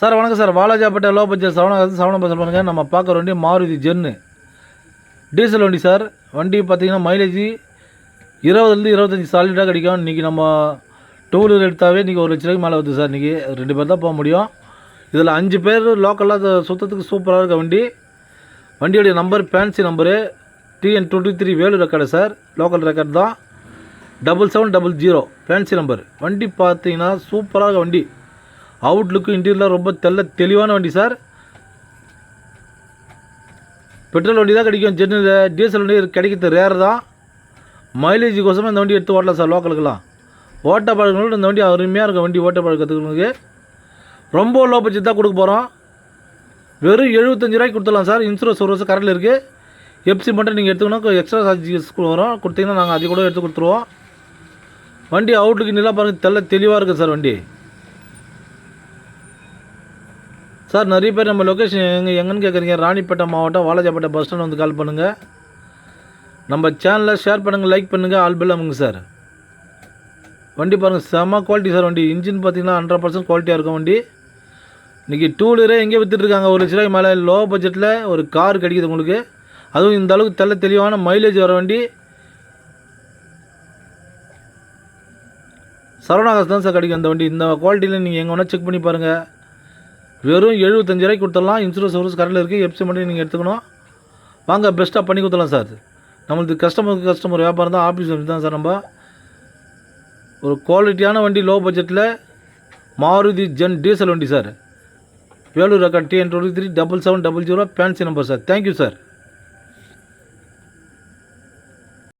Sir வணக்கம் sir. Walajapet low budget Saravana bus பண்ணுங்கள். நம்ம பார்க்குற வண்டி மாருதி ஜென்னு டீசல் வண்டி சார். வண்டி பார்த்திங்கன்னா மைலேஜ் 20-25 சாலிடாக கிடைக்கும். இன்றைக்கி நம்ம டூ வீலர் எடுத்தாவே இன்றைக்கி 1 லட்ச ரூபாய்க்கு மேலே வருது சார். இன்றைக்கி 2 பேர் தான் போக முடியும். இதில் 5 பேர் லோக்கலாக சுற்றத்துக்கு சூப்பராக இருக்க வண்டி. வண்டியோடைய number fancy number TN23 Vellore record sir. Local record தான். 7700 ஃபேன்சி நம்பர். வண்டி பார்த்தீங்கன்னா சூப்பராக இருக்க வண்டி. அவுட்லுக்கு இன்டீரியர்லாம் ரொம்ப தெளிவான வண்டி சார். பெட்ரோல் வண்டி தான் கிடைக்கும் ஜென்னில். டீசல் வண்டி கிடைக்கிறது ரேர் தான். மைலேஜுக்கோசமே இந்த வண்டி எடுத்து ஓட்டலாம் சார். லோக்கலுக்கெல்லாம் ஓட்ட பழக்கங்களோட இந்த வண்டி அருமையாக இருக்கும். வண்டி ஓட்ட பழக்கத்துக்கு ரொம்ப லோ பட்ஜெட் தான் கொடுக்க போகிறோம். வெறும் 75 ரூபாய்க்கு கொடுத்துடலாம் சார். இன்சூரன்ஸ் 1 வருஷம் கரெக்டில் இருக்குது. எஃப்சி மட்டும் நீங்கள் எடுத்துக்கணும். எக்ஸ்ட்ரா சார்ஜஸ் வரும். கொடுத்தீங்கன்னா நாங்கள் அது கூட எடுத்து கொடுத்துருவோம். வண்டி அவுட்லுக்கு நல்லா பாருங்கள், தெளிவாக இருக்குது சார் வண்டி. சார் நிறைய பேர் நம்ம லொக்கேஷன் எங்கன்னு கேட்குறீங்க. ராணிப்பேட்டை மாவட்டம் வாலாஜாப்பேட்டை பஸ் ஸ்டாண்ட் வந்து கால் பண்ணுங்கள். நம்ம சேனலை ஷேர் பண்ணுங்கள், லைக் பண்ணுங்கள், ஆல் பெல் அமுங்க சார். வண்டி பாருங்கள், செம்ம குவாலிட்டி சார். வண்டி இன்ஜின் பார்த்தீங்கன்னா 100% குவாலிட்டியாக இருக்கும் வண்டி. இன்றைக்கி டூ வீலரே எங்கே விற்றுட்ருக்காங்க 1 லட்ச ரூபாய்க்கு மேலே. லோ பட்ஜெட்டில் ஒரு கார் கிடைக்கிது உங்களுக்கு. அதுவும் இந்த அளவுக்கு தெளிவான மைலேஜ் வர வண்டி. சரவணா தான் சார் கிடைக்கும் இந்த வண்டி. இந்த குவாலிட்டியில் நீங்கள் எங்கே வேணால் செக் பண்ணி பாருங்கள். வெறும் 75 ரூபாய்க்கு கொடுத்துடலாம். இன்சூரன்ஸ் 1 வருஷம் கரெக்டில் இருக்குது. எஃப்சி மட்டும் நீங்கள் எடுத்துக்கணும். வாங்க பெஸ்ட்டாக பண்ணி கொடுத்துடலாம் சார். நம்மளுக்கு கஸ்டமர் வியாபாரம் தான். ஆஃபீஸ் தான் சார். நம்ம ஒரு குவாலிட்டியான வண்டி லோ பட்ஜெட்டில் மாருதி ஜென் டீசல் வண்டி sir. Vellore record TN23 7700 fancy number sir. Thank you sir.